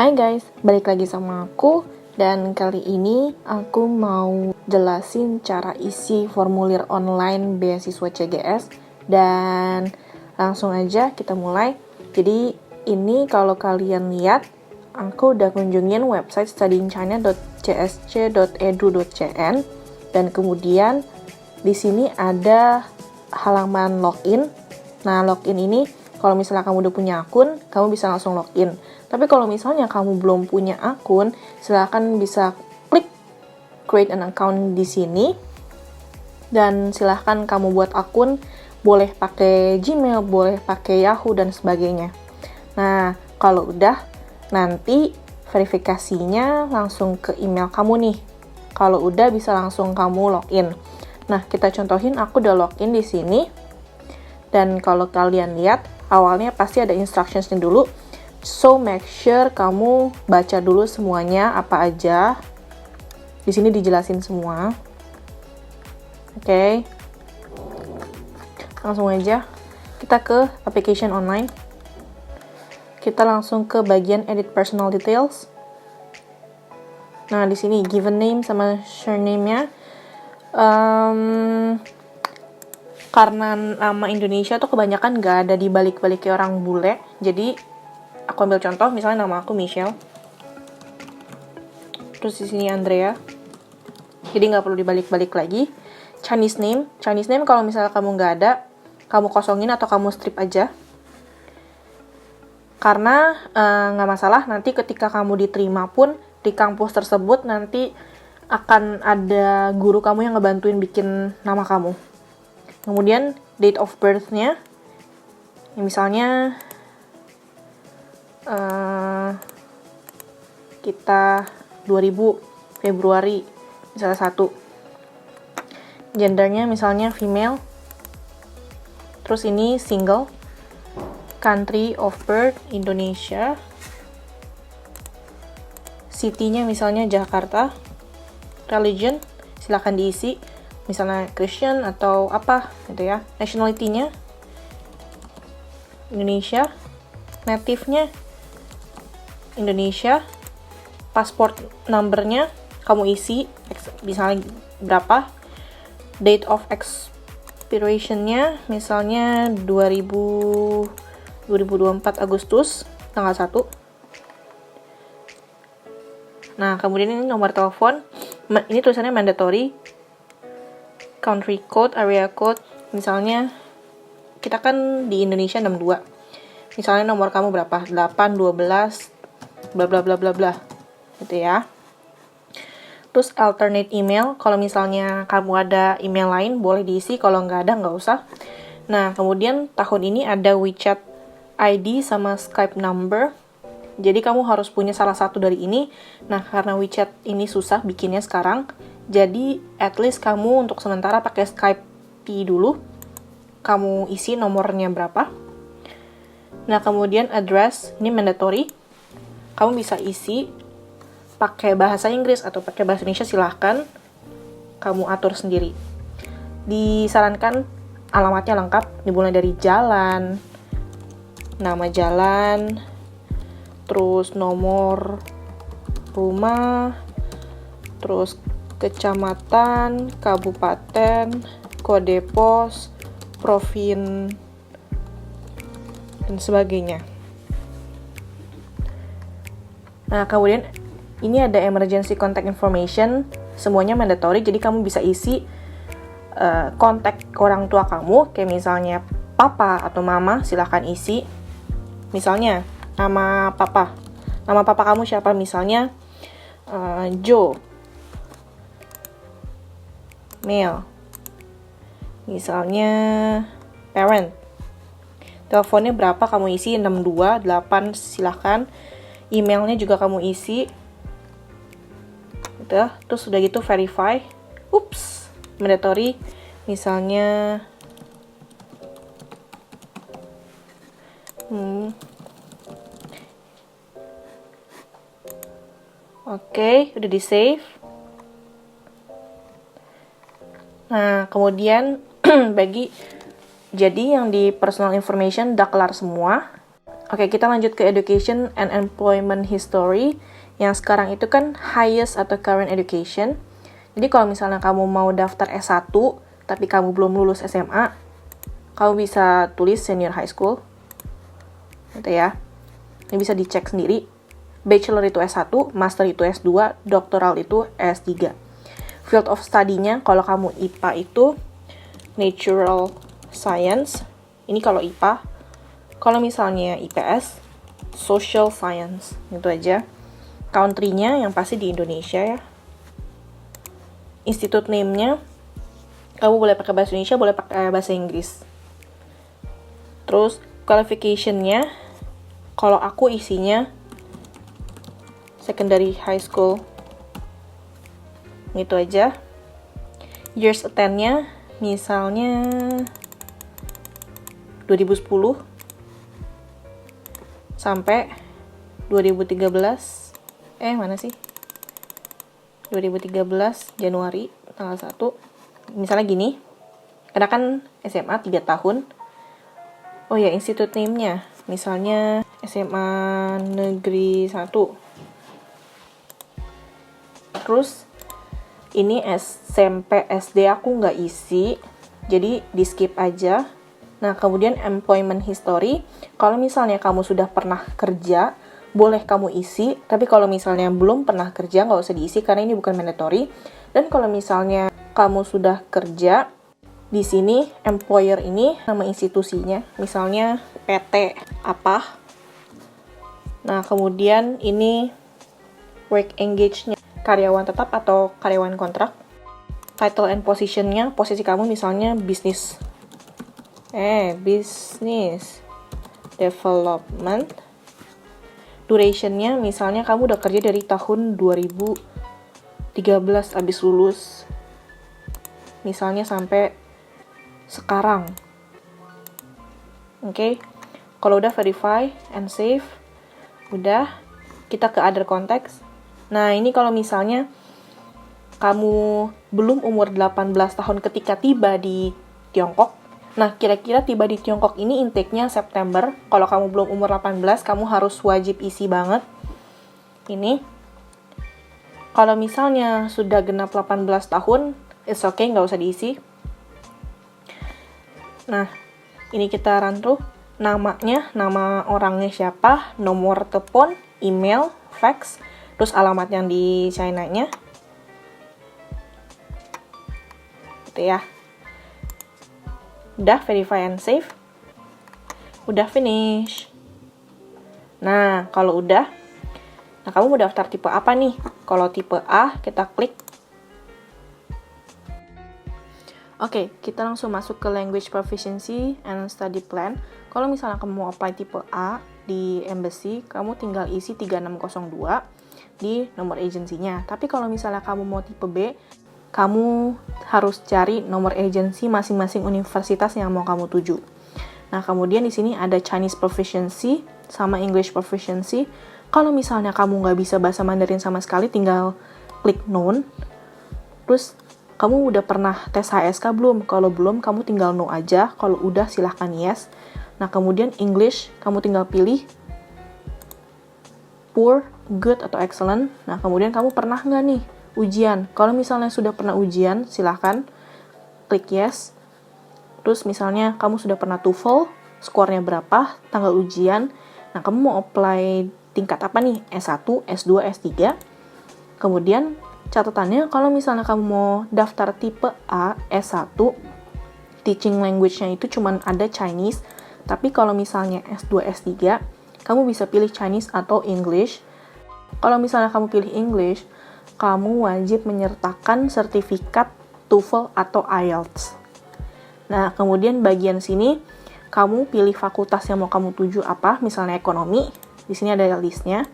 Hai guys, balik lagi sama aku. Dan kali ini aku mau jelasin cara isi formulir online beasiswa CGS. Dan langsung aja kita mulai. Jadi ini kalau kalian lihat, aku udah kunjungin website studyinchina.csc.edu.cn. Dan kemudian di sini ada halaman login. Nah, login ini kalau misalnya kamu udah punya akun, kamu bisa langsung login. Tapi kalau misalnya kamu belum punya akun, silahkan bisa klik create an account di sini. Dan silahkan kamu buat akun, boleh pakai Gmail, boleh pakai Yahoo, dan sebagainya. Nah, kalau udah, nanti verifikasinya langsung ke email kamu nih. Kalau udah, bisa langsung kamu login. Nah, kita contohin, aku udah login di sini. Dan kalau kalian lihat, awalnya pasti ada instructions-nya dulu. So, make sure kamu baca dulu semuanya, apa aja. Di sini dijelasin semua. Oke. Langsung aja. Kita ke application online. Kita langsung ke bagian edit personal details. Nah, di sini given name sama surname-nya. Karena nama Indonesia tuh kebanyakan nggak ada di balik-baliknya orang bule. Jadi aku ambil contoh, misalnya nama aku Michelle. Terus di sini Andrea. Jadi nggak perlu dibalik-balik lagi. Chinese name kalau misalnya kamu nggak ada, kamu kosongin atau kamu strip aja. Karena nggak masalah, nanti ketika kamu diterima pun di kampus tersebut nanti akan ada guru kamu yang ngebantuin bikin nama kamu. Kemudian date of birth-nya, misalnya kita 2000 Februari misalnya 1. Gendernya misalnya female. Terus ini single. Country of birth Indonesia. City-nya misalnya Jakarta. Religion silakan diisi, misalnya Christian atau apa gitu ya. Nationality-nya Indonesia. Native-nya Indonesia. Passport number-nya kamu isi, misalnya berapa. Date of expiration-nya misalnya 2024 Agustus tanggal 1. Nah, kemudian ini nomor telepon. Ini tulisannya mandatory. Country code, area code. Misalnya kita kan di Indonesia 62. Misalnya nomor kamu berapa? 8, 12, bla bla bla bla bla. Gitu ya. Terus alternate email, kalau misalnya kamu ada email lain boleh diisi, kalau nggak ada nggak usah. Nah, kemudian tahun ini ada WeChat ID sama Skype number. Jadi kamu harus punya salah satu dari ini. Nah, karena WeChat ini susah bikinnya sekarang, jadi at least kamu untuk sementara pakai Skype dulu. Kamu isi nomornya berapa. Nah, kemudian address, ini mandatory. Kamu bisa isi pakai bahasa Inggris atau pakai bahasa Indonesia, silahkan. Kamu atur sendiri. Disarankan alamatnya lengkap, dimulai dari jalan, nama jalan, terus nomor rumah, terus kecamatan, kabupaten, kode pos, provinsi, dan sebagainya. Nah, kemudian ini ada emergency contact information, semuanya mandatory, jadi kamu bisa isi kontak orang tua kamu, kayak misalnya papa atau mama, silahkan isi. Misalnya nama papa kamu siapa, misalnya Joe, male, misalnya parent. Teleponnya berapa kamu isi, 628, silahkan. Emailnya juga kamu isi. Udah, terus udah gitu verify. Mandatory. Misalnya Oke, udah di save. Nah, kemudian jadi yang di personal information udah kelar semua. Oke, kita lanjut ke education and employment history. Yang sekarang itu kan highest atau current education. Jadi kalau misalnya kamu mau daftar S1, tapi kamu belum lulus SMA, kamu bisa tulis senior high school. Gitu ya. Ini bisa dicek sendiri. Bachelor itu S1, master itu S2, doctoral itu S3. Field of study-nya, kalau kamu IPA itu natural science. Ini kalau IPA. Kalau misalnya IPS, social science. Itu aja. Country-nya yang pasti di Indonesia ya. Institute name-nya, kamu boleh pakai bahasa Indonesia, boleh pakai bahasa Inggris. Terus, qualification-nya, kalau aku isinya secondary high school. Gitu aja. Years attend-nya, misalnya 2010 sampai 2013. Mana sih? 2013 Januari tanggal 1. Misalnya gini. Karena kan SMA 3 tahun. Oh ya, institute name-nya. Misalnya SMA Negeri 1. Terus ini SMP SD aku nggak isi. Jadi di skip aja. Nah, kemudian employment history, kalau misalnya kamu sudah pernah kerja, boleh kamu isi, tapi kalau misalnya belum pernah kerja, nggak usah diisi karena ini bukan mandatory. Dan kalau misalnya kamu sudah kerja, di sini employer ini nama institusinya, misalnya PT apa. Nah, kemudian ini work engage-nya, karyawan tetap atau karyawan kontrak. Title and position-nya, posisi kamu misalnya business development. Duration-nya misalnya kamu udah kerja dari tahun 2013 abis lulus. Misalnya sampai sekarang. Oke. Kalau udah verify and save, udah kita ke other context. Nah, ini kalau misalnya kamu belum umur 18 tahun ketika tiba di Tiongkok. Nah, kira-kira tiba di Tiongkok ini intake-nya September. Kalau kamu belum umur 18, kamu harus wajib isi banget. Ini. Kalau misalnya sudah genap 18 tahun, it's okay, nggak usah diisi. Nah, ini kita run through. Namanya, nama orangnya siapa, nomor telepon, email, fax, terus alamat yang di China-nya. Gitu ya. Udah verify and save. Udah finish. Nah, kalau udah, kamu mau daftar tipe apa nih? Kalau tipe A, kita klik. Oke, kita langsung masuk ke language proficiency and study plan. Kalau misalnya kamu mau apply tipe A di embassy, kamu tinggal isi 3602 di nomor agensinya. Tapi kalau misalnya kamu mau tipe B, kamu harus cari nomor agensi masing-masing universitas yang mau kamu tuju. Nah, kemudian di sini ada Chinese proficiency sama English proficiency. Kalau misalnya kamu nggak bisa bahasa Mandarin sama sekali, tinggal klik none. Terus, kamu udah pernah tes HSK belum? Kalau belum, kamu tinggal no aja. Kalau udah, silahkan yes. Nah, kemudian English, kamu tinggal pilih poor, good, atau excellent. Nah, kemudian kamu pernah nggak nih ujian? Kalau misalnya sudah pernah ujian, silahkan klik yes. Terus misalnya kamu sudah pernah TOEFL, skornya berapa, tanggal ujian. Nah, kamu mau apply tingkat apa nih? S1, S2, S3. Kemudian catatannya, kalau misalnya kamu mau daftar tipe A, S1, teaching language-nya itu cuma ada Chinese. Tapi kalau misalnya S2, S3, kamu bisa pilih Chinese atau English. Kalau misalnya kamu pilih English, kamu wajib menyertakan sertifikat TOEFL atau IELTS. Nah, kemudian bagian sini, kamu pilih fakultas yang mau kamu tuju apa, misalnya ekonomi, di sini ada listnya.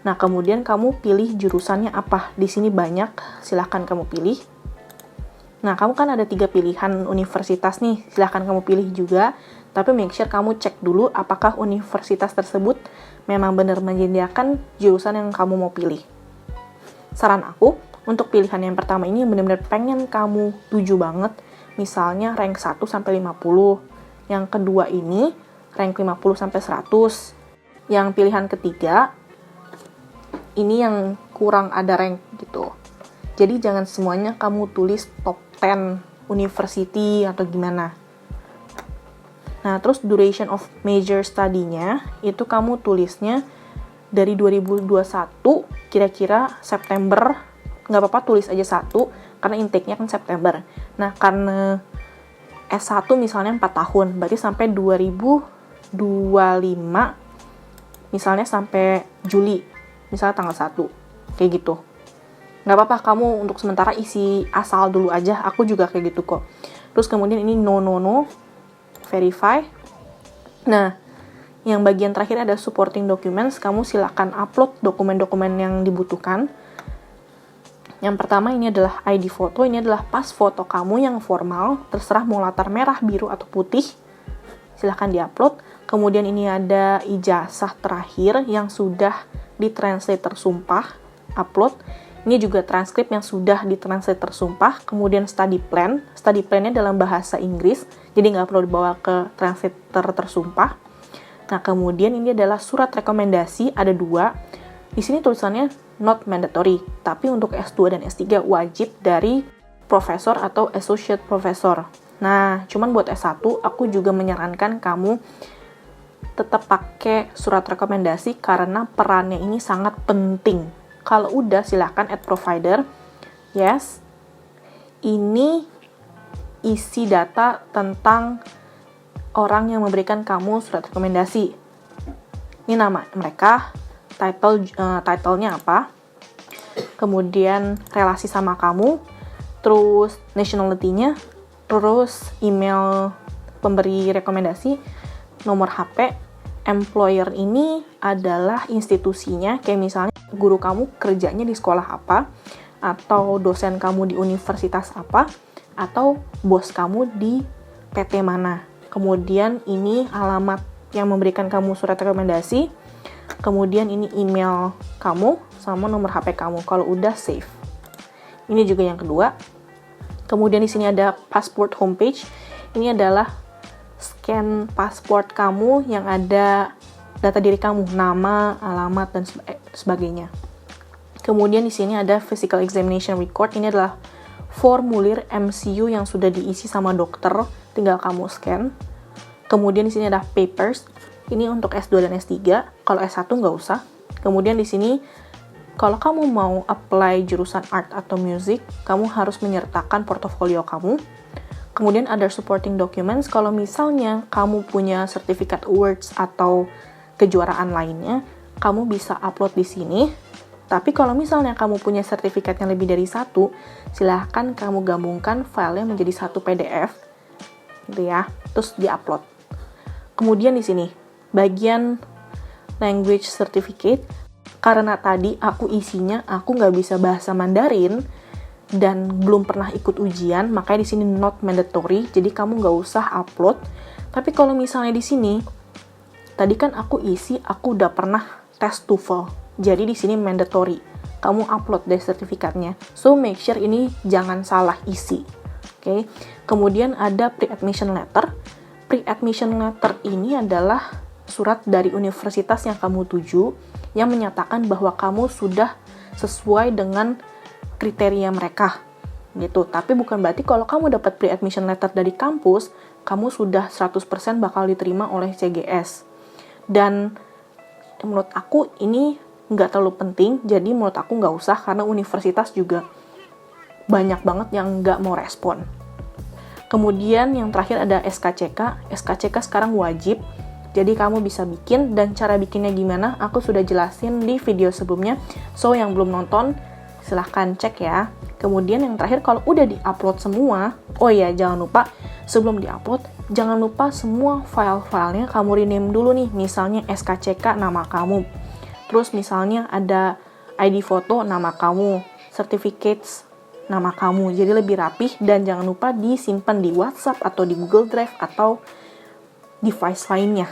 Nah, kemudian kamu pilih jurusannya apa, di sini banyak, silahkan kamu pilih. Nah, kamu kan ada 3 pilihan universitas nih, silahkan kamu pilih juga, tapi make sure kamu cek dulu apakah universitas tersebut memang benar menyediakan jurusan yang kamu mau pilih. Saran aku, untuk pilihan yang pertama ini benar-benar pengen kamu tuju banget, misalnya rank 1-50. Yang kedua ini rank 50-100. Yang pilihan ketiga, ini yang kurang ada rank gitu. Jadi jangan semuanya kamu tulis top 10 university atau gimana. Nah, terus duration of major study-nya itu kamu tulisnya dari 2021 kira-kira September. Nggak apa-apa tulis aja 1 karena intake-nya kan September. Nah, karena S1 misalnya 4 tahun, berarti sampai 2025 misalnya sampai Juli, misalnya tanggal 1, kayak gitu. Nggak apa-apa, kamu untuk sementara isi asal dulu aja, aku juga kayak gitu kok. Terus kemudian ini no, verify. Nah, yang bagian terakhir ada supporting documents, kamu silakan upload dokumen-dokumen yang dibutuhkan. Yang pertama ini adalah ID foto, ini adalah pas foto kamu yang formal, terserah mau latar merah, biru, atau putih, silahkan diupload. Kemudian ini ada ijazah terakhir yang sudah ditranslate tersumpah, upload. Ini juga transkrip yang sudah ditranslate tersumpah. Kemudian study plan-nya dalam bahasa Inggris, jadi nggak perlu dibawa ke translator tersumpah. Nah, kemudian ini adalah surat rekomendasi, ada 2. Di sini tulisannya not mandatory, tapi untuk S2 dan S3 wajib dari profesor atau associate professor. Nah, cuman buat S1, aku juga menyarankan kamu tetap pakai surat rekomendasi karena perannya ini sangat penting. Kalau udah, silahkan add provider. Yes, ini isi data tentang orang yang memberikan kamu surat rekomendasi. Ini nama mereka, title-nya apa, kemudian relasi sama kamu, terus nationality-nya, terus email pemberi rekomendasi, nomor HP. Employer ini adalah institusinya, kayak misalnya guru kamu kerjanya di sekolah apa, atau dosen kamu di universitas apa, atau bos kamu di PT mana. Kemudian ini alamat yang memberikan kamu surat rekomendasi, kemudian ini email kamu sama nomor HP kamu. Kalau udah, save. Ini juga yang kedua. Kemudian di sini ada passport homepage. Ini adalah scan pasport kamu yang ada data diri kamu, nama, alamat, dan sebagainya. Kemudian di sini ada physical examination record. Ini adalah formulir MCU yang sudah diisi sama dokter, tinggal kamu scan. Kemudian di sini ada papers. Ini untuk S2 dan S3. Kalau S1 nggak usah. Kemudian di sini kalau kamu mau apply jurusan art atau music, kamu harus menyertakan portofolio kamu. Kemudian ada supporting documents, kalau misalnya kamu punya sertifikat awards atau kejuaraan lainnya, kamu bisa upload di sini. Tapi kalau misalnya kamu punya sertifikat yang lebih dari 1, silahkan kamu gabungkan filenya menjadi 1 PDF, gitu ya, terus di-upload. Kemudian di sini, bagian language certificate, karena tadi aku isinya, aku nggak bisa bahasa Mandarin, dan belum pernah ikut ujian, makanya di sini not mandatory, jadi kamu nggak usah upload. Tapi kalau misalnya di sini, tadi kan aku isi, aku udah pernah tes TOEFL, jadi di sini mandatory, kamu upload deh sertifikatnya. So make sure ini jangan salah isi, oke? Kemudian ada pre-admission letter. Pre-admission letter ini adalah surat dari universitas yang kamu tuju, yang menyatakan bahwa kamu sudah sesuai dengan kriteria mereka gitu. Tapi bukan berarti kalau kamu dapat pre-admission letter dari kampus, kamu sudah 100% bakal diterima oleh CGS. Dan menurut aku ini nggak terlalu penting, jadi menurut aku nggak usah, karena universitas juga banyak banget yang nggak mau respon. Kemudian yang terakhir ada SKCK. SKCK sekarang wajib, jadi kamu bisa bikin, dan cara bikinnya gimana aku sudah jelasin di video sebelumnya. So yang belum nonton, silahkan cek ya. Kemudian yang terakhir, kalau udah di-upload semua, oh iya jangan lupa, sebelum di-upload, jangan lupa semua file-filenya kamu rename dulu nih. Misalnya SKCK nama kamu, terus misalnya ada ID foto nama kamu, certificates nama kamu, jadi lebih rapih. Dan jangan lupa disimpan di WhatsApp atau di Google Drive atau device lainnya.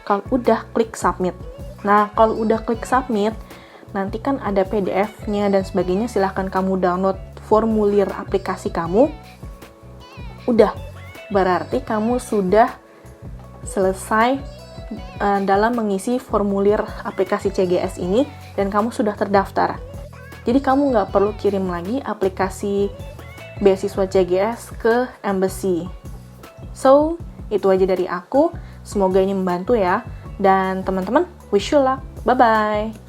Kalau udah, klik submit. Nah, kalau udah klik submit, nanti kan ada PDF-nya dan sebagainya, silahkan kamu download formulir aplikasi kamu. Udah, berarti kamu sudah selesai dalam mengisi formulir aplikasi CGS ini dan kamu sudah terdaftar. Jadi kamu nggak perlu kirim lagi aplikasi beasiswa CGS ke embassy. So, itu aja dari aku. Semoga ini membantu ya. Dan teman-teman, wish you luck. Bye-bye.